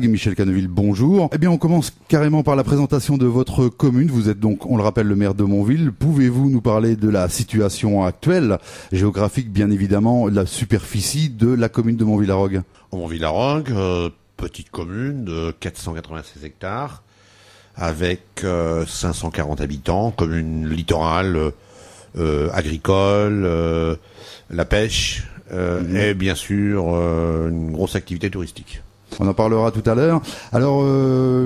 Michel Canneville, bonjour. Eh bien, on commence carrément par la présentation de votre commune. Vous êtes donc, on le rappelle, le maire de Montville. Pouvez-vous nous parler de la situation actuelle, géographique bien évidemment, la superficie de la commune de Montville-la-Rogue? Montville-la-Rogue, petite commune de 496 hectares, avec 540 habitants, commune littorale, agricole, la pêche, et bien sûr une grosse activité touristique. On en parlera tout à l'heure. Alors,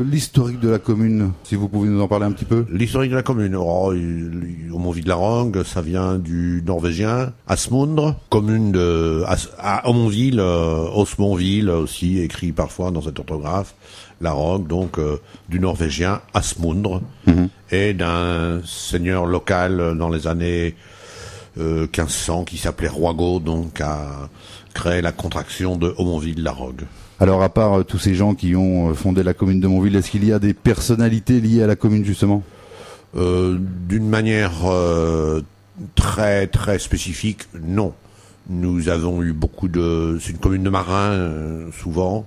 l'historique de la commune, si vous pouvez nous en parler un petit peu. L'historique de la commune, au Montville-la-Rogue, ça vient du norvégien Asmundr, commune de à Aumonville, Osmonville aussi, écrit parfois dans cette orthographe. La Rogue, donc du norvégien Asmundr, et d'un seigneur local dans les années 1500 qui s'appelait Roigo, donc a créé la contraction de Aumonville-la-Rogue. Alors, à part tous ces gens qui ont fondé la commune de Montville, est-ce qu'il y a des personnalités liées à la commune, justement? D'une manière très très spécifique, non. Nous avons eu c'est une commune de marins, souvent.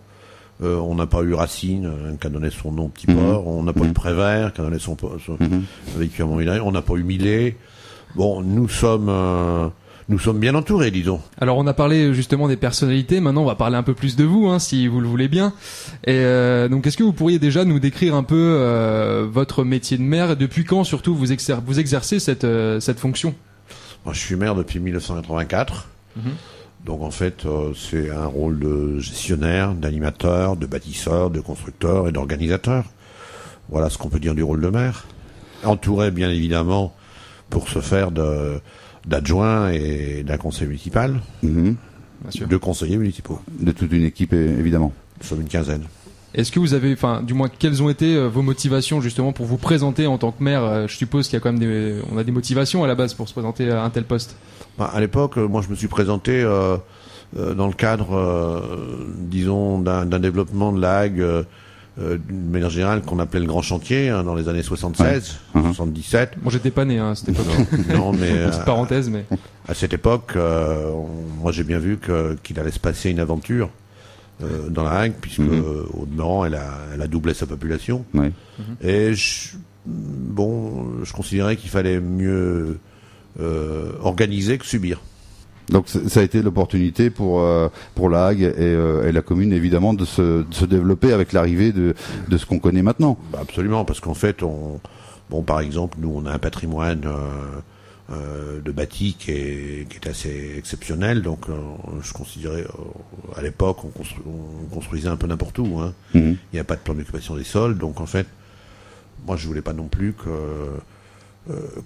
On n'a pas eu Racine, qui a donné son nom au petit port. On n'a pas eu Prévert, qui a donné son vécu à Montville. On n'a pas eu Millet. Bon, nous sommes bien entourés, disons. Alors on a parlé justement des personnalités, maintenant on va parler un peu plus de vous, si vous le voulez bien. Et donc est-ce que vous pourriez déjà nous décrire un peu votre métier de maire et depuis quand surtout vous exercez cette fonction? Moi je suis maire depuis 1984, donc en fait c'est un rôle de gestionnaire, d'animateur, de bâtisseur, de constructeur et d'organisateur. Voilà ce qu'on peut dire du rôle de maire. Entouré bien évidemment pour ce faire d'adjoints et d'un conseil municipal, de conseillers municipaux. De toute une équipe, évidemment. Nous sommes une quinzaine. Est-ce que vous avez, du moins, quelles ont été vos motivations justement pour vous présenter en tant que maire? Je suppose qu'il y a quand même on a des motivations à la base pour se présenter à un tel poste. À l'époque, moi je me suis présenté dans le cadre, disons, d'un développement de la Hague, d'une manière générale, qu'on appelait le grand chantier, dans les années 76, 77. Bon, j'étais pas né à cette époque. Non, mais petite parenthèse, mais à cette époque, moi j'ai bien vu qu'il allait se passer une aventure dans la Hague, puisque au demeurant, elle a doublé sa population. Ouais. Et je considérais qu'il fallait mieux organiser que subir. Donc ça a été l'opportunité pour la Hague et la commune évidemment de se développer avec l'arrivée de ce qu'on connaît maintenant. Absolument, parce qu'en fait, par exemple, nous on a un patrimoine de bâti qui est assez exceptionnel. Donc je considérais à l'époque on construisait un peu n'importe où. Il n'y a pas de plan d'occupation des sols, donc en fait, moi je voulais pas non plus que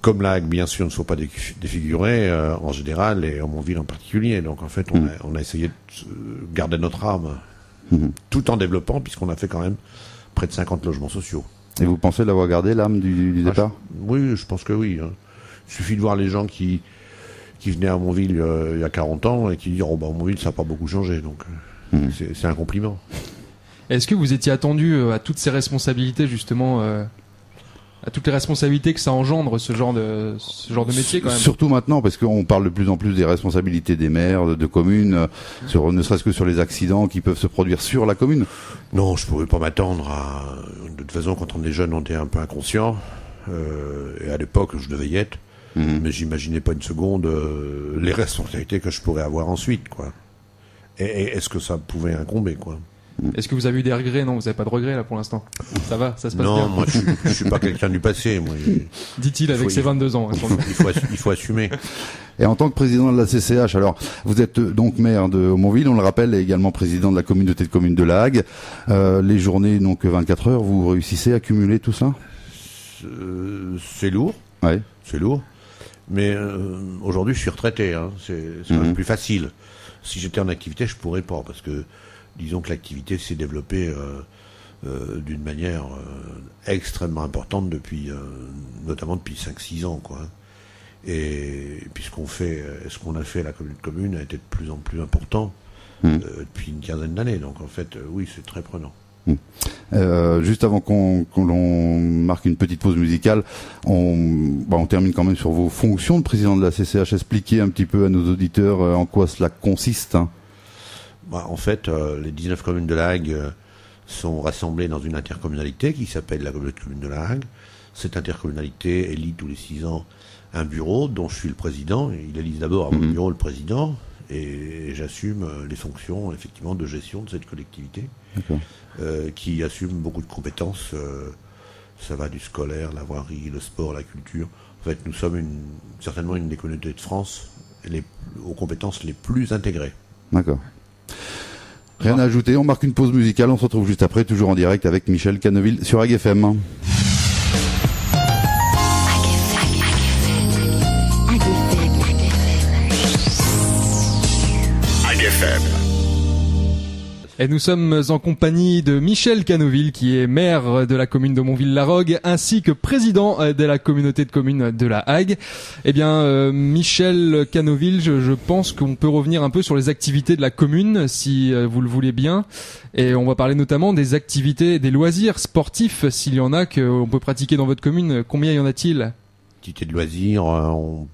comme la Hague, bien sûr, ne soit pas défigurée en général et en Montville en particulier. Donc en fait, on a essayé de garder notre âme tout en développant, puisqu'on a fait quand même près de 50 logements sociaux. Et vous pensez l'avoir gardé, l'âme du départ? Oui, je pense que oui. Il suffit de voir les gens qui venaient à Montville il y a 40 ans et qui disent Montville, ça n'a pas beaucoup changé. Donc c'est un compliment. Est-ce que vous étiez attendu à toutes ces responsabilités, justement à toutes les responsabilités que ça engendre, ce genre de métier quand même? Surtout maintenant, parce qu'on parle de plus en plus des responsabilités des maires, de communes, ne serait-ce que sur les accidents qui peuvent se produire sur la commune. Non, je ne pouvais pas m'attendre à... De toute façon, quand on est jeune, on est un peu inconscient. Et à l'époque, je devais y être. Mais j'imaginais pas une seconde les responsabilités que je pourrais avoir ensuite, quoi. Et est-ce que ça pouvait incomber, quoi. Est-ce que vous avez eu des regrets? Non, vous n'avez pas de regrets là pour l'instant. Ça va, ça se passe bien. Non, moi je suis pas quelqu'un du passé. Moi, dit-il avec ses 22 ans. Il faut assumer. Et en tant que président de la CCH, alors vous êtes donc maire de Aumonville, on le rappelle, et également président de la communauté de communes de la Hague. Les journées, donc 24 heures, vous réussissez à cumuler tout ça? C'est lourd. Ouais. C'est lourd. Mais aujourd'hui, je suis retraité. C'est quand même plus facile. Si j'étais en activité, je pourrais pas, parce que disons que l'activité s'est développée d'une manière extrêmement importante notamment depuis 5-6 ans, quoi. Et puis ce qu'on a fait à la commune a été de plus en plus important depuis une quinzaine d'années. Donc en fait, oui, c'est très prenant. Juste avant qu'on marque une petite pause musicale, on termine quand même sur vos fonctions de président de la CCH. Expliquez un petit peu à nos auditeurs en quoi cela consiste. En fait, les 19 communes de la Hague sont rassemblés dans une intercommunalité qui s'appelle la communauté de communes de la Hague. Cette intercommunalité élit tous les 6 ans un bureau dont je suis le président. Il élise d'abord à mon bureau le président et j'assume les fonctions effectivement de gestion de cette collectivité qui assume beaucoup de compétences. Ça va du scolaire, la voirie, le sport, la culture. En fait, nous sommes certainement une des communautés de France aux compétences les plus intégrées. D'accord. Rien à ajouter, on marque une pause musicale, on se retrouve juste après, toujours en direct avec Michel Canneville sur Hague FM. Et nous sommes en compagnie de Michel Canneville, qui est maire de la commune de Montville-la-Rogue, ainsi que président de la communauté de communes de la Hague. Eh bien, Michel Canneville, je pense qu'on peut revenir un peu sur les activités de la commune, si vous le voulez bien. Et on va parler notamment des activités, des loisirs sportifs, s'il y en a, qu'on peut pratiquer dans votre commune. Combien y en a-t-il? Activités de loisirs, on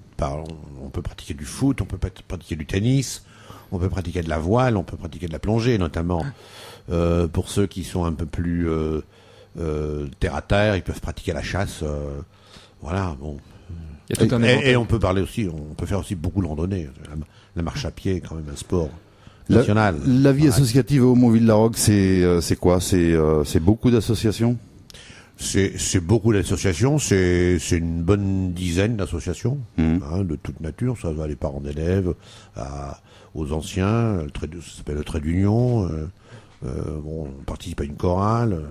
peut pratiquer du foot, on peut pratiquer du tennis. On peut pratiquer de la voile, on peut pratiquer de la plongée, notamment. Pour ceux qui sont un peu plus terre à terre, ils peuvent pratiquer la chasse. Voilà, bon. Et on peut parler aussi, on peut faire aussi beaucoup de randonnée. La marche à pied est quand même un sport national. La vie associative au Montville-la-Rogue, c'est quoi? C'est beaucoup d'associations? C'est beaucoup d'associations, c'est une bonne dizaine d'associations, de toute nature. Ça va des parents d'élèves aux anciens, ça s'appelle le trait d'union, on participe à une chorale,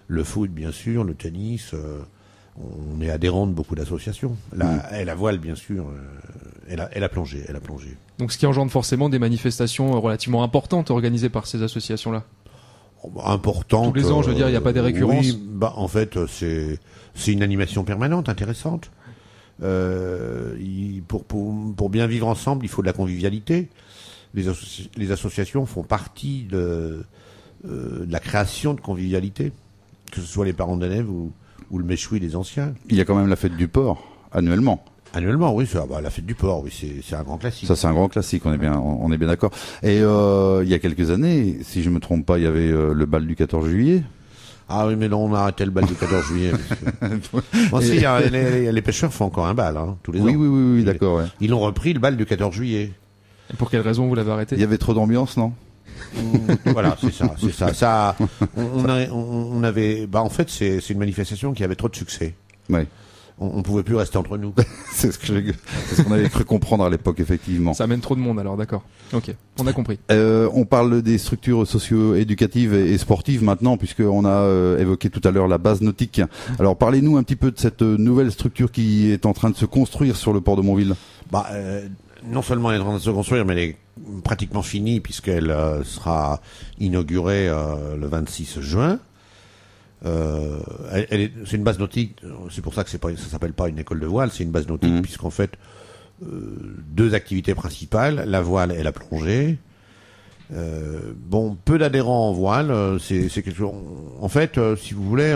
le foot bien sûr, le tennis, on est adhérent de beaucoup d'associations. Et la voile bien sûr, et la plongée. Donc ce qui engendre forcément des manifestations relativement importantes organisées par ces associations-là. Importantes. Tous les ans, je veux dire, il n'y a pas des récurrences. Oui, en fait, c'est une animation permanente, intéressante. Pour bien vivre ensemble, il faut de la convivialité. Les associations font partie de la création de convivialité, que ce soit les parents d'élèves ou le méchoui des anciens. Il y a quand même la fête du port, annuellement. Annuellement, oui, la fête du port, oui, c'est un grand classique. Ça, c'est un grand classique, on est bien d'accord. Et il y a quelques années, si je me trompe pas, il y avait le bal du 14 juillet. Ah oui, mais non, on a arrêté le bal du 14 juillet. Bon, si, les pêcheurs font encore un bal, tous les ans. Oui, d'accord. Ouais. Ils ont repris le bal du 14 juillet. Et pour quelle raison vous l'avez arrêté? Il y avait trop d'ambiance, non? Voilà, c'est ça. On avait, en fait, c'est une manifestation qui avait trop de succès. Ouais. On pouvait plus rester entre nous. c'est ce qu'on avait cru comprendre à l'époque, effectivement. Ça amène trop de monde, alors, d'accord. Ok, on a compris. On parle des structures socio-éducatives et sportives maintenant, puisqu'on a évoqué tout à l'heure la base nautique. Alors, parlez-nous un petit peu de cette nouvelle structure qui est en train de se construire sur le port de Montville. Non seulement elle est en train de se construire, mais elle est pratiquement finie, puisqu'elle sera inaugurée le 26 juin. C'est une base nautique, c'est pour ça que ça s'appelle pas une école de voile, c'est une base nautique, puisqu'en fait, 2 activités principales, la voile et la plongée. Peu d'adhérents en voile, c'est quelque chose. En fait, si vous voulez,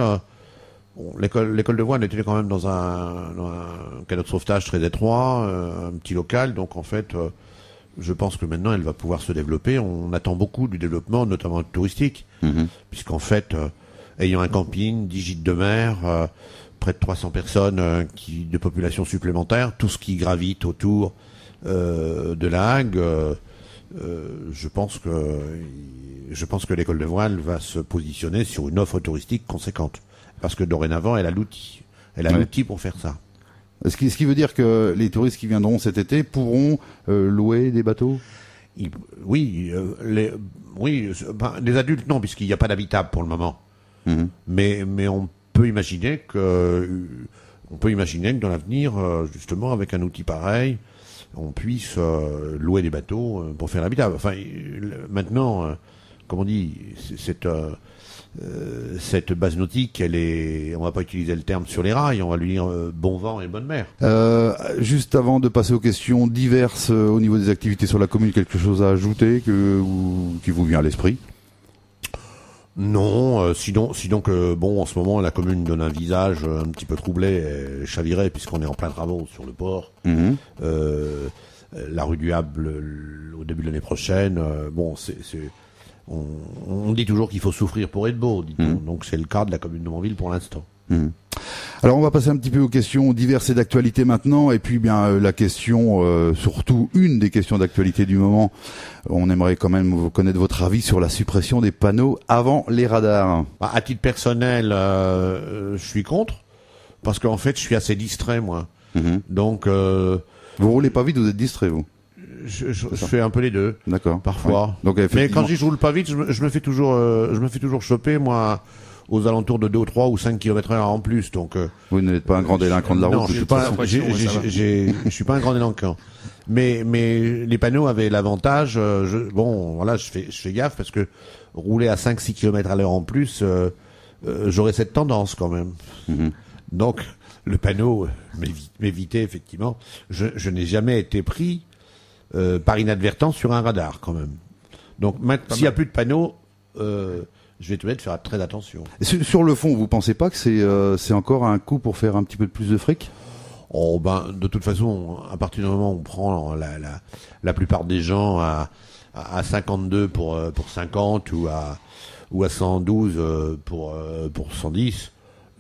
l'école de voile était quand même dans un canot de sauvetage très étroit, un petit local, donc en fait, je pense que maintenant elle va pouvoir se développer. On attend beaucoup du développement, notamment touristique, puisqu'en fait, ayant un camping, 10 gîtes de mer, près de 300 personnes de population supplémentaire, tout ce qui gravite autour de la Hague, je pense que l'école de voile va se positionner sur une offre touristique conséquente, parce que dorénavant elle a l'outil, pour faire ça. Ce qui veut dire que les touristes qui viendront cet été pourront louer des bateaux? Oui, les adultes non, puisqu'il n'y a pas d'habitable pour le moment. Mais on peut imaginer que dans l'avenir, justement, avec un outil pareil, on puisse louer des bateaux pour faire l'habitable. Enfin, maintenant, comme on dit, cette base nautique, on va pas utiliser le terme sur les rails, on va lui dire bon vent et bonne mer. Juste avant de passer aux questions diverses au niveau des activités sur la commune, quelque chose à ajouter qui vous vient à l'esprit? Non, sinon que en ce moment la commune donne un visage un petit peu troublé et chaviré, puisqu'on est en plein travaux sur le port. La rue du Hable au début de l'année prochaine. on dit toujours qu'il faut souffrir pour être beau, dit-on. Donc c'est le cas de la commune de Montville pour l'instant. Alors on va passer un petit peu aux questions diverses et d'actualité maintenant, et puis bien la question, surtout une des questions d'actualité du moment, on aimerait quand même connaître votre avis sur la suppression des panneaux avant les radars. Bah, à titre personnel, je suis contre, parce qu'en fait je suis assez distrait moi. Donc vous roulez pas vite, vous êtes distrait vous? Je fais un peu les deux. D'accord. Parfois. Oui. Donc, mais quand je roule pas vite, je me fais toujours choper moi aux alentours de 2 ou 3 ou 5 km/h en plus. Donc vous n'êtes pas un grand délinquant de la route. Non, je suis pas un grand délinquant. Mais les panneaux avaient l'avantage. Je fais gaffe parce que rouler à 5-6 km/h en plus, j'aurais cette tendance quand même. Donc le panneau m'évitait effectivement. Je n'ai jamais été pris par inadvertance sur un radar quand même. Donc s'il n'y a plus de panneaux, je vais te mettre faire très attention. Sur le fond, vous pensez pas que c'est encore un coup pour faire un petit peu plus de fric? Oh ben de toute façon, à partir du moment où on prend la plupart des gens à 52 pour 50 ou à 112 pour 110,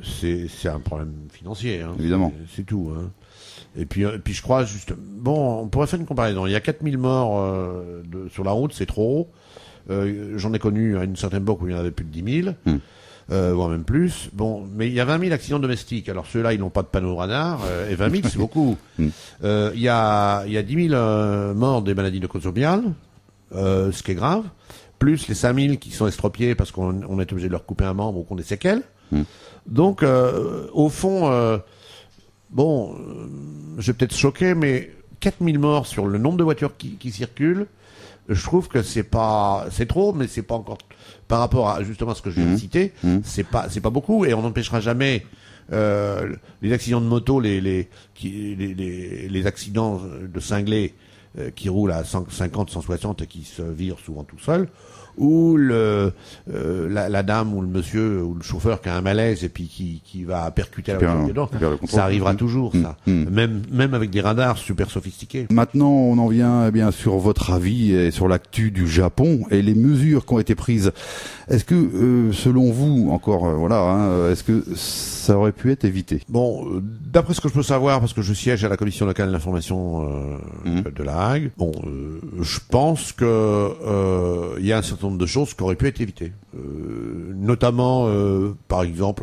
c'est un problème financier. Hein. Évidemment. C'est tout. Hein. Et puis je crois juste, bon, on pourrait faire une comparaison. Il y a 4000 morts sur la route, c'est trop. J'en ai connu à une certaine époque où il y en avait plus de 10 000, voire même plus. Bon, mais il y a 20 000 accidents domestiques. Alors ceux-là, ils n'ont pas de panneau radar, et 20 000, c'est beaucoup. Il y a 10 000 morts des maladies nosocomiales, ce qui est grave, plus les 5 000 qui sont estropiés parce qu'on est obligé de leur couper un membre ou qu'on a des séquelles. Donc, au fond, je vais peut-être choquer, mais 4 000 morts sur le nombre de voitures qui circulent, je trouve que c'est trop, mais c'est pas encore, par rapport à justement ce que je viens de citer, c'est pas beaucoup, et on n'empêchera jamais les accidents de moto, les accidents de cinglés qui roulent à 150, 160 et qui se virent souvent tout seuls, ou la dame ou le monsieur ou le chauffeur qui a un malaise et puis qui va percuter la voiture dedans. Ça arrivera toujours, ça. Même avec des radars super sophistiqués. Maintenant, on en vient sur votre avis et sur l'actu du Japon et les mesures qui ont été prises. Est-ce que, selon vous, encore, est-ce que ça aurait pu être évité? Bon, d'après ce que je peux savoir, parce que je siège à la commission locale d'information de La Hague, je pense que il y a un certain nombre de choses qui auraient pu être évitées. Notamment, par exemple,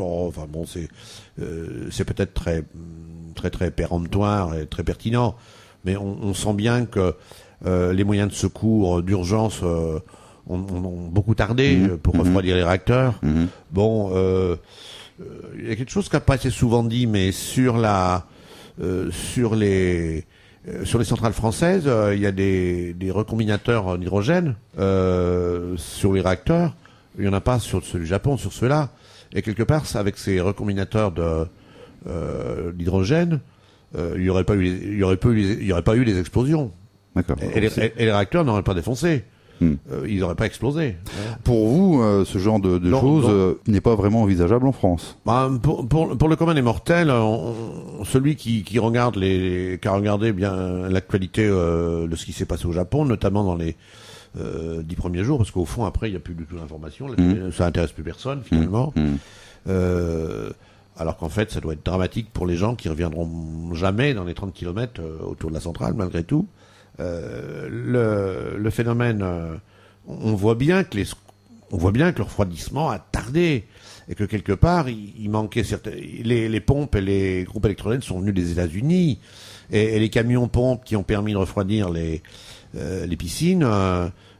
c'est peut-être très péremptoire et très pertinent, mais on sent bien que les moyens de secours d'urgence ont beaucoup tardé pour refroidir les réacteurs. Bon, il y a quelque chose qui n'a pas été souvent dit, mais sur les centrales françaises, il y a des recombinateurs d'hydrogène sur les réacteurs. Il n'y en a pas sur ceux du Japon, sur ceux-là. Et quelque part, avec ces recombinateurs d'hydrogène, il n'y aurait pas eu les explosions. D'accord. Et les réacteurs n'auraient pas défoncé. Ils n'auraient pas explosé. Pour vous, ce genre de choses n'est pas vraiment envisageable en France. Pour le commun des mortels, celui qui regarde qui a regardé bien l'actualité de ce qui s'est passé au Japon, notamment dans les 10 premiers jours, parce qu'au fond après il n'y a plus du tout d'informations, ça intéresse plus personne finalement. Alors qu'en fait ça doit être dramatique pour les gens qui reviendront jamais dans les 30 km autour de la centrale malgré tout. Le phénomène, on voit bien que le refroidissement a tardé et que quelque part il manquait les pompes et les groupes électrogènes sont venus des États-Unis et les camions pompes qui ont permis de refroidir les piscines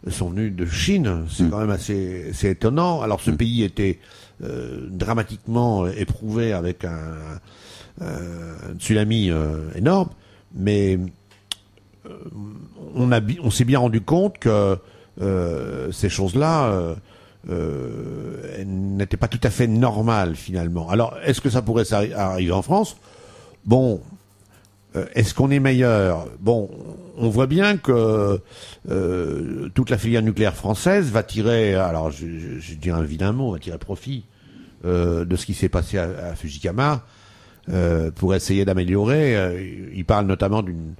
sont venus de Chine. C'est quand même assez étonnant. Alors ce pays était dramatiquement éprouvé avec un tsunami énorme, mais on s'est bien rendu compte que ces choses-là n'étaient pas tout à fait normales finalement. Alors, est-ce que ça pourrait arriver en France? Bon, est-ce qu'on est meilleur? Bon, on voit bien que toute la filière nucléaire française va tirer, alors je dirais un vilain mot, va tirer profit de ce qui s'est passé à Fukushima pour essayer d'améliorer. Il parle notamment d'une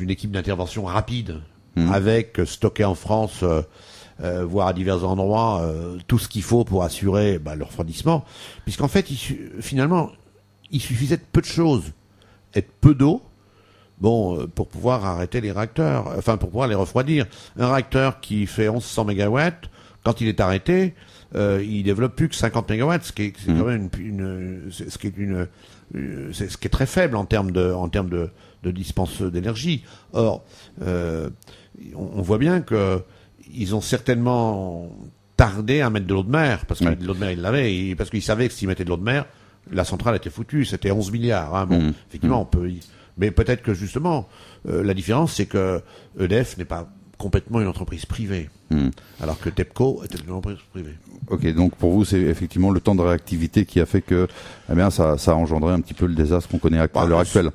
équipe d'intervention rapide avec stocké en France, voire à divers endroits, tout ce qu'il faut pour assurer le refroidissement, puisqu'en fait, finalement, il suffisait de peu de choses et de peu d'eau, pour pouvoir arrêter les réacteurs, enfin pour pouvoir les refroidir. Un réacteur qui fait 1100 mégawatts, quand il est arrêté, il développe plus que 50 mégawatts, ce qui est quand même ce qui est très faible en termes de dispense d'énergie. Or, on voit bien que ils ont certainement tardé à mettre de l'eau de mer, parce que de l'eau de mer ils l'avaient, parce qu'ils savaient que s'ils mettaient de l'eau de mer, la centrale était foutue. C'était 11 milliards. Hein. Effectivement, on peut. Mais peut-être que justement, la différence, c'est que EDF n'est pas complètement une entreprise privée, alors que TEPCO était une entreprise privée. Ok, donc pour vous, c'est effectivement le temps de réactivité qui a fait que, ça a engendré un petit peu le désastre qu'on connaît à l'heure actuelle.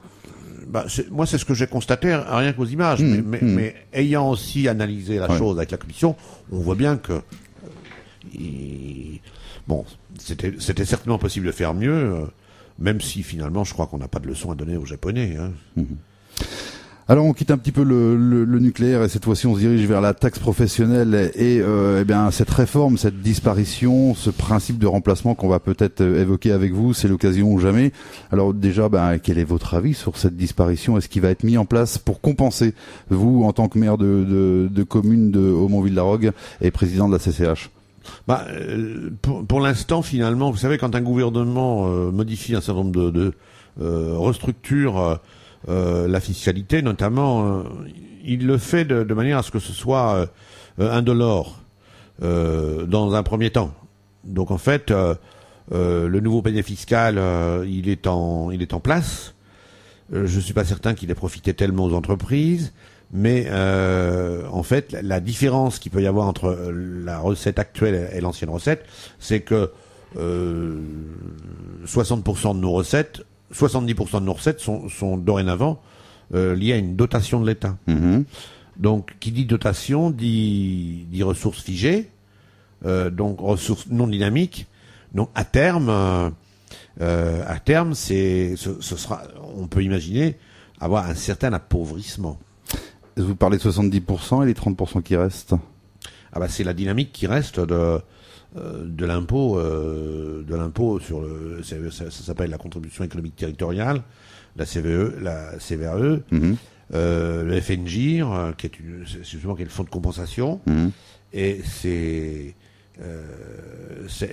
Moi, c'est ce que j'ai constaté, rien qu'aux images, mais ayant aussi analysé la chose avec la commission, on voit bien que c'était certainement possible de faire mieux, même si finalement, je crois qu'on n'a pas de leçon à donner aux Japonais. Hein. Alors on quitte un petit peu le nucléaire et cette fois-ci on se dirige vers la taxe professionnelle et cette réforme, cette disparition, ce principe de remplacement qu'on va peut-être évoquer avec vous, c'est l'occasion ou jamais. Alors déjà, quel est votre avis sur cette disparition? Est-ce qu'il va être mis en place pour compenser, vous en tant que maire de commune de Hautmont-Ville-la-Rogue et président de la CCH? Pour l'instant, finalement, vous savez, quand un gouvernement modifie un certain nombre de restructure la fiscalité, notamment, il le fait de manière à ce que ce soit indolore dans un premier temps. Donc en fait, le nouveau panier fiscal, il est en place. Je suis pas certain qu'il ait profité tellement aux entreprises, mais en fait, la différence qu'il peut y avoir entre la recette actuelle et l'ancienne recette, c'est que 60% de nos recettes, 70% de nos recettes sont dorénavant liées à une dotation de l'État. Donc, qui dit dotation dit ressources figées, donc ressources non dynamiques. Donc, à terme, ce sera, on peut imaginer avoir un certain appauvrissement. Vous parlez de 70% et les 30% qui restent? C'est la dynamique qui reste de l'impôt sur ça s'appelle la contribution économique territoriale, la CVE, la CVAE, le FNGIR, qui est le fonds de compensation, et c'est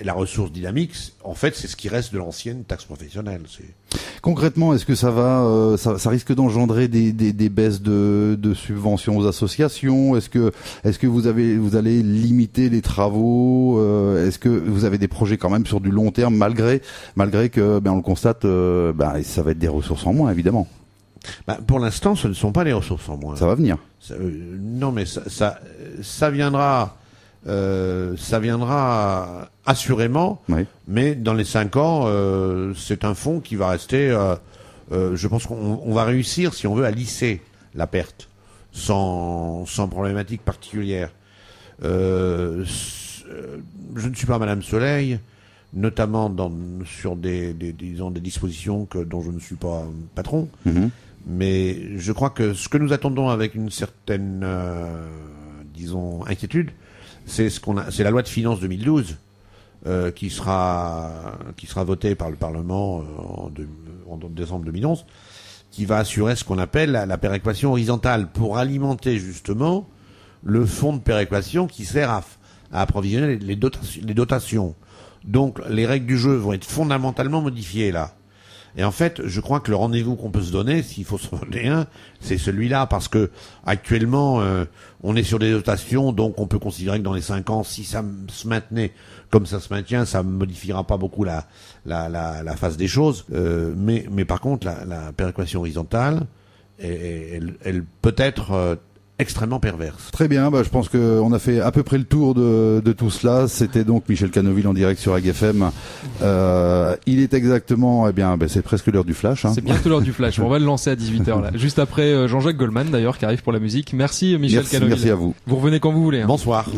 la ressource dynamique. En fait, c'est ce qui reste de l'ancienne taxe professionnelle. Concrètement, est-ce que ça risque d'engendrer des baisses de subventions aux associations? Est-ce que vous allez limiter les travaux? Est-ce que vous avez des projets quand même sur du long terme, malgré que on le constate, ça va être des ressources en moins, évidemment. Pour l'instant, ce ne sont pas des ressources en moins. Ça va venir. Non, mais ça viendra. Ça viendra assurément, mais dans les 5 ans, c'est un fonds qui va rester. Je pense qu'on va réussir, si on veut, à lisser la perte sans problématique particulière. Je ne suis pas Madame Soleil, notamment sur des dispositions dont je ne suis pas patron, mais je crois que ce que nous attendons avec une certaine, inquiétude, c'est la loi de finances 2012 qui sera votée par le Parlement en décembre 2011, qui va assurer ce qu'on appelle la péréquation horizontale pour alimenter justement le fonds de péréquation qui sert à approvisionner les dotations. Donc les règles du jeu vont être fondamentalement modifiées là. Et en fait, je crois que le rendez-vous qu'on peut se donner, s'il faut se donner un, c'est celui-là, parce que actuellement, on est sur des dotations, donc on peut considérer que dans les 5 ans, si ça se maintenait comme ça se maintient, ça modifiera pas beaucoup la face des choses. Mais par contre, la péréquation horizontale, elle peut être extrêmement perverse. Très bien, je pense qu'on a fait à peu près le tour de tout cela. C'était donc Michel Canoville en direct sur AgFM. Il est exactement, c'est presque l'heure du flash. C'est bientôt l'heure du flash. On va le lancer à 18h là. Juste après Jean-Jacques Goldman d'ailleurs qui arrive pour la musique. Merci Michel Canoville. Merci à vous. Vous revenez quand vous voulez. Bonsoir.